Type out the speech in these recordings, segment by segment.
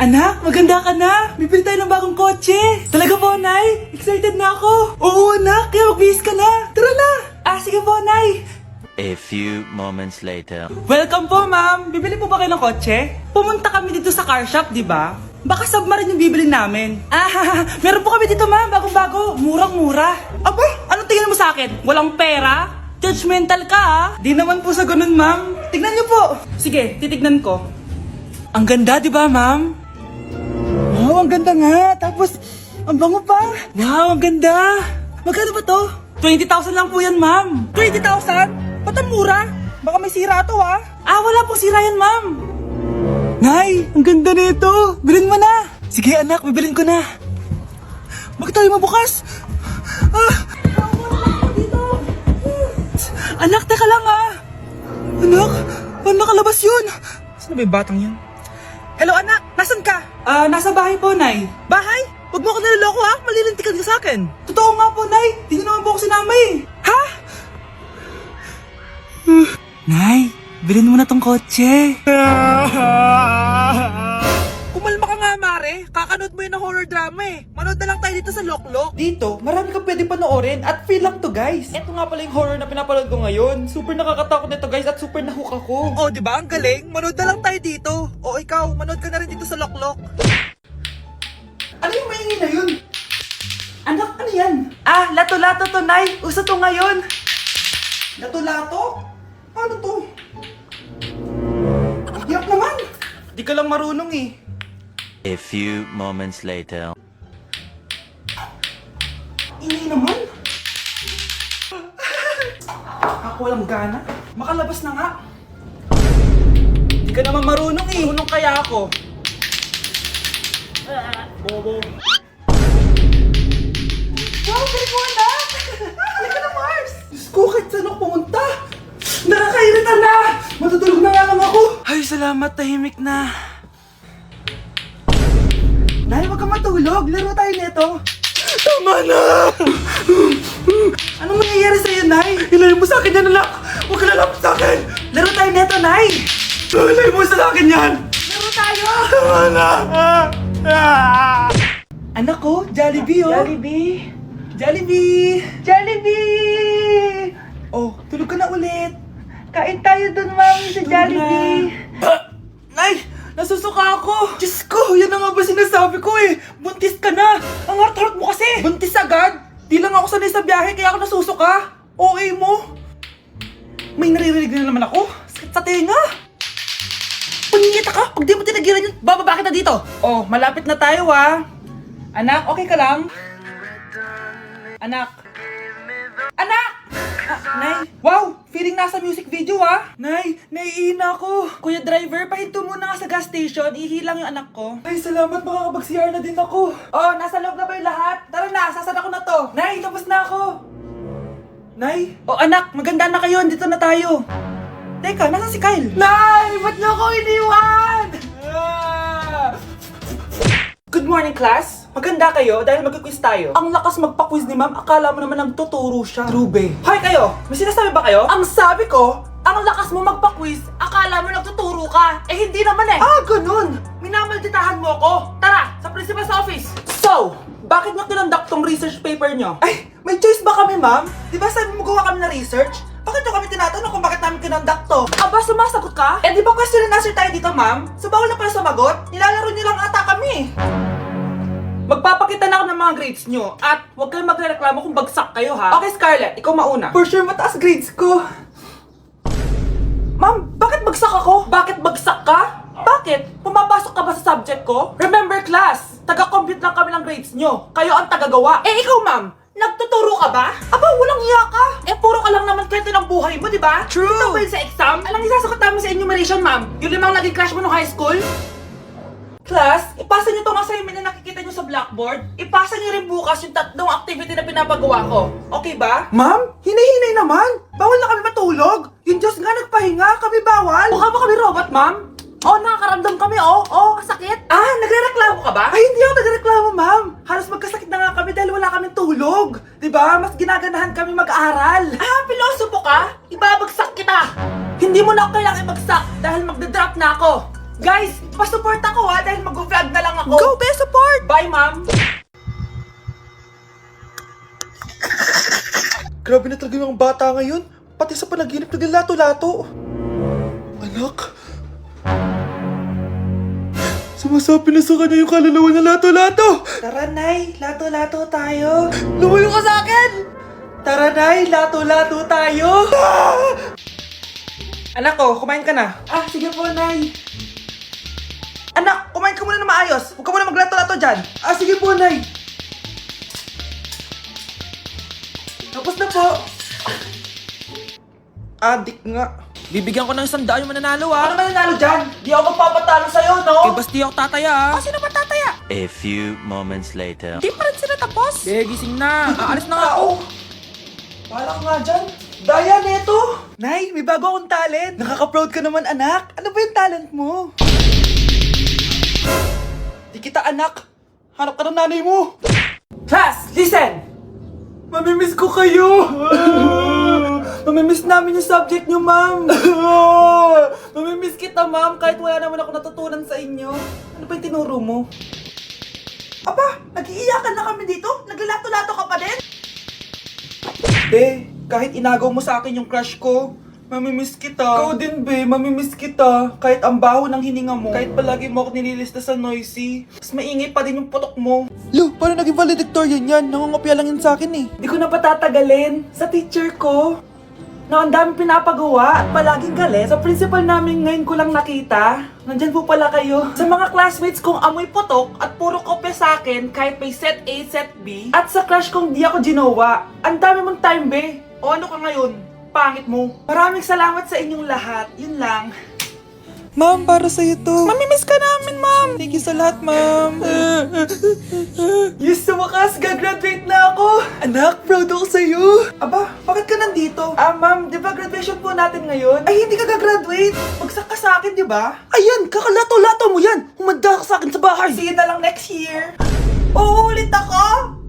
Anak, maganda ka na. Bibili tayo ng bagong kotse. Talaga po, Nay? Excited na ako. Oo, anak. Kaya magbihis ka na. Tara na. Sige po, Nay. A few moments later. Welcome po, ma'am. Bibili po ba kayo ng kotse? Pumunta kami dito sa car shop, di ba? Baka submarine yung bibili namin. Meron po kami dito, ma'am. Bagong-bago. Murang-mura. Aba, anong tingin mo sa akin? Walang pera? Judgmental ka, ah. Di naman po sa ganun, ma'am. Tignan niyo po. Sige, titignan ko. Ang ganda, di ba, ma'am? Wow, ang ganda nga. Tapos, ang bango pa. Wow, ang ganda. Magkano ba to? 20,000 lang po yan, ma'am. 20,000? Ba't ang mura? Baka may sira to, ah. Wala pong sira yan, ma'am. Nay, ang ganda nito. Bilhin mo na. Sige, anak, bibilin ko na. Bakit tayo mabukas? Anak, teka lang, ah. Anak, paano nakalabas yun? Saan ba yung batang yun? Hello, anak. Nasaan ka? Nasa bahay po, Nay. Bahay? Huwag mo ako niloloko, ha? Malilintikan ka sa akin. Totoo nga po, Nay. Di niyo naman po ako sinama, eh. Ha? Nay, bilhin mo na tong kotse. Kumalma ka nga, Mare. Kakanood mo yun ng horror drama, eh. Manood na lang tayo dito sa Loklok. Dito, marami kang pwede panoorin at feel lang to, guys. Ito nga pala yung horror na pinapanood ko ngayon. Super nakakatakot nito, guys, at super nahook ako. Oh, di ba? Ang galing. Manood na lang tayo dito. O ikaw, manood ka na rin dito sa Loklok. Ano yung maingin na yun? Anak, ano yan? Lato-lato to, Nay. Uso to ngayon. Lato-lato? Ano to? Hirap naman. Di ka lang marunong, eh. A few moments later. Ingay naman. Ako walang gana. Makalabas na nga. Di ka naman marunong, eh. Marunong kaya ako. Bobo. Wow, galing mo, anak! Halika na, Mars! Diyos ko, kahit saan ako pumunta. Nakakairita na! Matutulog na nga lang ako. Ay, salamat, tahimik na. Nay, wag ka matulog. Laro tayo nito. Tama na! Anong mangyayari sa'yo, Nay? Ilayo mo sa akin yan, anak! Huwag ka lalapit sa akin! Laro tayo nito, Nay! Ilayo mo sa akin yan! Laro tayo! Tama na! Anak ko, Jollibee, oh! Jollibee! Jollibee! Jollibee! Oh, tulog ka na ulit! Kain tayo dun, Mami, sa Jollibee! Nay! Nasusuka ako! Diyos ko! Yan na nga ba sinasabi ko, eh! Buntis ka na! Ang hart-hart mo kasi! Buntis agad? Di lang ako sanay sa biyahe kaya ako nasusuka! OA mo! May naririnig na naman ako! Sakit sa tenga! Pangingita ka! Pag di mo tinagilan yun, bababa kita dito! Oh, malapit na tayo, ah! Anak, okay ka lang? Anak! Anak! Nay! Wow! Feeling nasa music video, ah! Nay! Naiihina ako! Kuya driver, pahinto muna nga sa gas station. Ihilang yung anak ko. Ay, salamat! Makakapag-CR na din ako. Oh, nasa loob na ba yung lahat? Tara na! Sasara ko na to! Nay! Tapos na ako! Nay! Oh, anak! Maganda na kayo! Dito na tayo! Teka, nasa si Kyle? Nay! Ba't niyo ako iniwan? Good morning, class! Maganda kayo dahil mag-quiz tayo. Ang lakas magpa-quiz ni ma'am, akala mo naman nagtuturo siya. Trube. Hoy kayo! May sinasabi ba kayo? Ang sabi ko, ang lakas mo magpa-quiz, akala mo nagtuturo ka. Eh hindi naman eh. Ganun! Minamalditahan mo ako. Tara, sa principal's office. So, bakit nyo kinonduct tong research paper nyo? Ay, may choice ba kami, ma'am? Di ba sabi mo gawa kami na research? Bakit nyo kami tinatanong kung bakit namin kinonduct to? Aba, sumasagot ka? Eh di ba question and answer tayo dito, ma'am? So bawal na pala sumagot? Nilalaro nyo lang ata kami. Magpapakita na ako ng mga grades nyo at huwag kayong magreklamo kung bagsak kayo, ha? Okay, Scarlett, ikaw mauna. For sure, mataas grades ko. Ma'am, bakit bagsak ako? Bakit bagsak ka? Bakit? Pumapasok ka ba sa subject ko? Remember, class, taga-compute lang kami ng grades nyo. Kayo ang taga-gawa. Eh, ikaw, ma'am, nagtuturo ka ba? Aba, walang iya ka. Eh, puro ka lang naman kwento ng buhay mo, di ba? True. Ito ba yun sa exam? Alang isasagot namin sa enumeration, ma'am. Yung limang naging crush mo nung high school? Class, ipasa niyo tong assignment na nakikita niyo sa blackboard. Ipasa niyo rin bukas yung tatlong activity na pinapagawa ko. Okay ba? Ma'am, hinay-hinay naman. Bawal na kami matulog. Yung Diyos nga nagpahinga, kami bawal. Mukha ba kami robot, ma'am? Oh, nakakaramdam kami, oh, sakit. Nagrereklamo ka ba? Ay, hindi ako nagrereklamo, ma'am. Halos magkasakit na nga kami dahil wala kaming tulog. Diba? Mas ginaganahan kami mag-aaral. Pilosopo ka? Ibabagsak kita. Hindi mo na ako kailangang ibagsak dahil magda-drop na ako. Guys, pasupport ako dahil mag-vlog na Grabe na talaga yung bata ngayon. Pati sa panaginip naglalato-lato. Anak. Sumasabi na sa kanya yung kaluluwa na lato-lato. Tara, Nay. Lato-lato tayo. Lumayo ka sa akin! Tara, Nay. Lato-lato tayo. Anak ko, kumain ka na. Ah, sige po, Nay. Anak, kumain ka muna na maayos. Huwag ka muna maglato-lato dyan. Ah, sige po, Nay. Tapos na po. Adik nga. Bibigyan ko ng 100 yung mananalo Ano ah. mananalo dyan? Di ako magpapatalo sa'yo, no? Eh, basti ako tataya ah. Sino ba tataya? A few moments later. Di pa rin sila tapos. Eh, gising na. Aalis na nga ako. Wala nga dyan. Daya, neto. Nay, may bago akong talent. Nakaka-proud ka naman, anak. Ano ba yung talent mo? Di kita anak. Hanap ka ng nanay mo. Class, listen! Mamimiss ko kayo! Mamimiss namin yung subject nyo, ma'am! Mamimiss kita, ma'am, kahit wala naman ako natutunan sa inyo. Ano ba yung tinuro mo? Aba, nag-iiyakan na kami dito? Naglalato-lato ka pa din? Be, kahit inagaw mo sa akin yung crush ko, mamimiss kita. Ikaw din, be, mamimiss kita. Kahit ang baho ng hininga mo, kahit palagi mo ako nililista sa noisy, mas maingay pa din yung putok mo. Lo, paano naging valedictorian yan? Nangungopia lang yun sa akin eh. Di ko na patatagalin sa teacher ko na ang dami pinapagawa at palaging galit. Sa principal namin ngayon ko lang nakita. Nandyan po pala kayo. Sa mga classmates kong amoy putok at puro kopya sa akin kahit may set A, set B. At sa crush kong di ako ginawa. Ang dami mong time, be. O ano ka ngayon? Pangit mo. Maraming salamat sa inyong lahat. Yun lang. Ma'am, para sa'yo to. Mamimiss ka namin, ma'am. Thank you sa lahat, ma'am. Yes, sa wakas, gagraduate na ako. Anak, proud ako sa'yo. Aba, bakit ka nandito? Ah, ma'am, di ba graduation po natin ngayon? Ay, hindi ka gagraduate. Bagsak ka sa akin, di ba? Ayan, kakalato-lato mo yan. Humanda ka sa akin sa bahay. See you na lang next year. Uulit ako.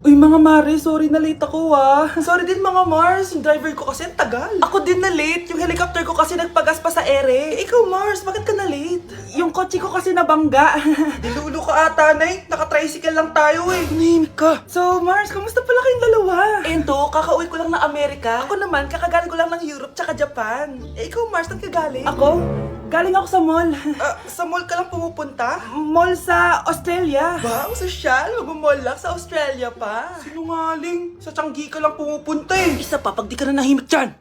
Uy mga Mare, sorry na late ako ah. Sorry din mga Mars, yung driver ko kasi ang tagal. Ako din na late, yung helicopter ko kasi nagpagas pa sa ere. Ikaw Mars, bakit ka na late? Yung kotse ko kasi nabangga. Dilulo ka ata, Nay. Naka-tricycle lang tayo eh. Nahimik ka. So Mars, kamusta pala kayong dalawa? Ento, kakauwi ko lang ng Amerika. Ako naman, kakagaling ko lang ng Europe tsaka Japan. Eh ikaw Mars, saan ka galing? Ako? Galing ako sa mall. Sa mall ka lang pumupunta? Mall sa Australia. Wow, sosyal. Mag-mall lang sa Australia pa. Sinungaling. Sa Changi ka lang pumupunta eh. Isa pa, pag di ka na nahimik dyan.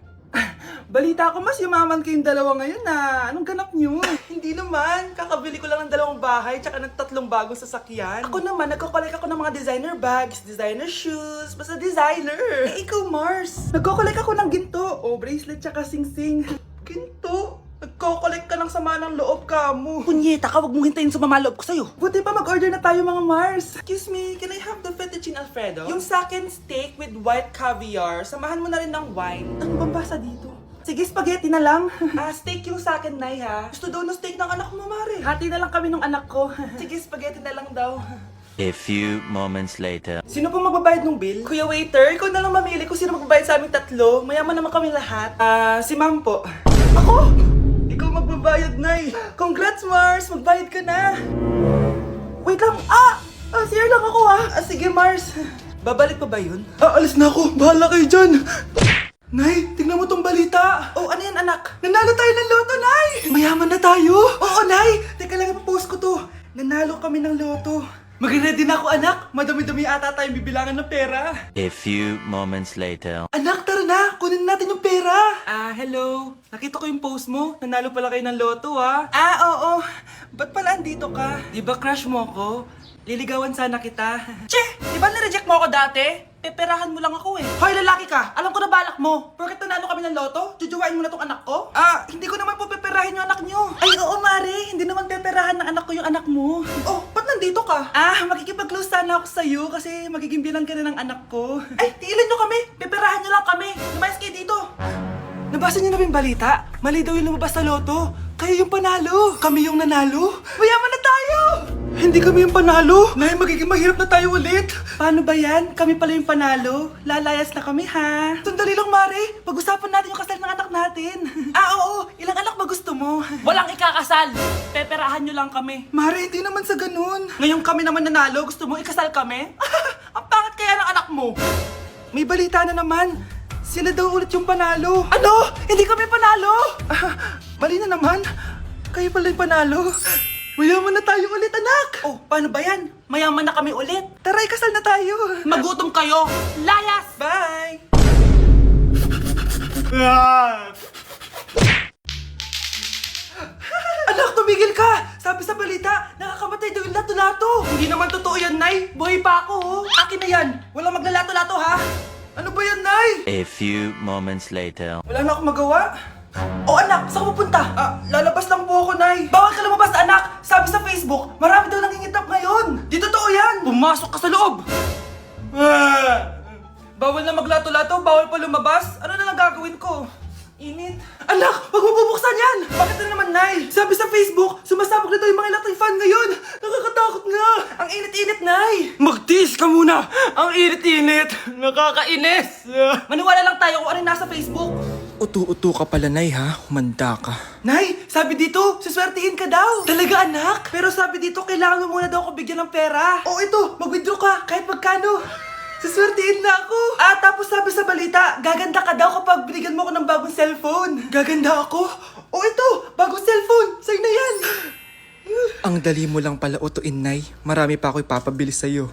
Balita ko mas yumaman kayong dalawa ngayon na. Anong ganap nyo? Hindi naman. Kakabili ko lang ng 2 bahay tsaka ng 3 bagong sasakyan. Ako naman, nagko-collect ako ng mga designer bags, designer shoes, basta designer. Eh ikaw Mars, nagko-collect ako ng ginto. O bracelet tsaka sing-sing. Ginto? Nagko-collect ka ng sama ng loob ka mo. Punyeta ka, wag mong hintayin sa loob ko sa'yo. Buti pa mag-order na tayo mga Mars. Excuse me, can I have the fettuccine Alfredo? Yung sa akin steak with white caviar. Samahan mo na rin ng wine. Ano bang basa dito? Sige, spaghetti na lang. Steak yung sa akin, Nay, ha? Gusto daw ng steak ng anak mo, Mare. Hati na lang kami ng anak ko. Sige, spaghetti na lang daw. A few moments later. Sino pong magbabayad ng bill? Kuya waiter, ikaw na lang mamili kung sino magbabayad sa aming 3. Mayaman naman kami lahat. Si ma'am po. Ako? Ikaw magbabayad, Nay. Congrats, Mars. Magbayad ka na. Wait lang. Sir lang ako, sige, Mars. Babalik pa ba yun? Alis na ako. Bahala kayo dyan. Nay, tingnan mo tong balita. Oh, ano yan, anak? Nanalo tayo ng loto, Nay. Mayaman na tayo. Oo, Nay. Teka lang, ipapost ko to. Nanalo kami ng loto. Mag-ready na ako, anak. Madami-dami ata tayong bibilangan ng pera. A few moments later. Anak, tara na! Kunin natin yung pera! Hello. Nakita ko yung post mo. Nanalo pala kayo ng loto, oo. Ba't pala andito ka? Di ba crush mo ako? Liligawan sana kita. Che! Di ba nireject mo ako dati? Peperahan mo lang ako eh. Hoy, lalaki ka! Alam ko na balak mo. Porket nanalo kami ng loto, jujuwain mo na tong anak ko? Hindi ko naman po peperahin yung anak nyo. Ay, oo, Mare. Hindi naman peperahan ng anak ko yung anak mo. Oh, ba't nandito ka? Makikipag-close sana ako sa'yo kasi magiging bilang ka na ng anak ko. Ay, tiilan nyo kami. Peperahan nyo lang kami. Lumayas kayo dito. Nabasa niyo na ba yung balita? Mali daw yung lumabas sa loto. Kayo yung panalo. Kami yung nanalo. Mayaman na tayo! Hindi kami yung panalo. Nay, magiging mahirap na tayo ulit. Paano ba yan? Kami pala yung panalo. Lalayas na kami, ha? Sandali lang, Mare. Pag-usapan natin yung kasal ng anak natin. Oo. Ilang anak ba gusto mo? Walang ikakasal. Peperahan nyo lang kami. Mare, hindi naman sa ganun. Ngayong kami naman nanalo, gusto mo ikasal kami? Ang pangit anak mo? May balita na naman. Sila daw ulit yung panalo. Ano? Hindi kami panalo? Mali na naman. Kayo pala yung panalo. Mayaman na tayo ulit, anak. Oh, paano ba yan? Mayaman na kami ulit. Tara, ikasal na tayo. Magutom kayo. Layas! Bye! Anak, tumigil ka! Sabi sa balita, nakakamatay daw yung lato-lato. Hindi naman totoo yan, Nay. Buhay pa ako, oh. Akin na yan. Walang maglalato-lato, ha? Ano ba yan, Nay? A few moments later. Wala na akong magawa. Oh, anak, saan ka pupunta? Lalabas lang po ako, Nay. Bawal ka lumabas, anak. Sabi sa Facebook, marami daw nangingitap ngayon. Di totoo yan. Pumasok ka sa loob! Bawal na maglato-lato, bawal pa lumabas. Ano na lang gagawin ko? Init. Anak, wag mo bubuksan yan! Bakit na naman, Nay? Sabi sa Facebook, sumasabog na daw yung mga electric fan ngayon. Nakakatakot nga. Ang init-init, Nay. Magtiis ka muna! Ang init-init! Nakakainis! Maniwala lang tayo kung ano yung nasa Facebook. Utu-utu ka pala, Nay, ha? Humanda ka. Nay, sabi dito, suswertihin ka daw. Talaga, anak? Pero sabi dito, kailangan mo muna daw ako bigyan ng pera. Oh, ito, mag-withdraw ka, kahit magkano. Suswertihin na ako. Tapos sabi sa balita, gaganda ka daw kapag binigyan mo ako ng bagong cellphone. Gaganda ako? Oh, ito, bagong cellphone. Sa'yo na yan. Ang dali mo lang pala utuin, Nay. Marami pa ako ipapabili sa'yo.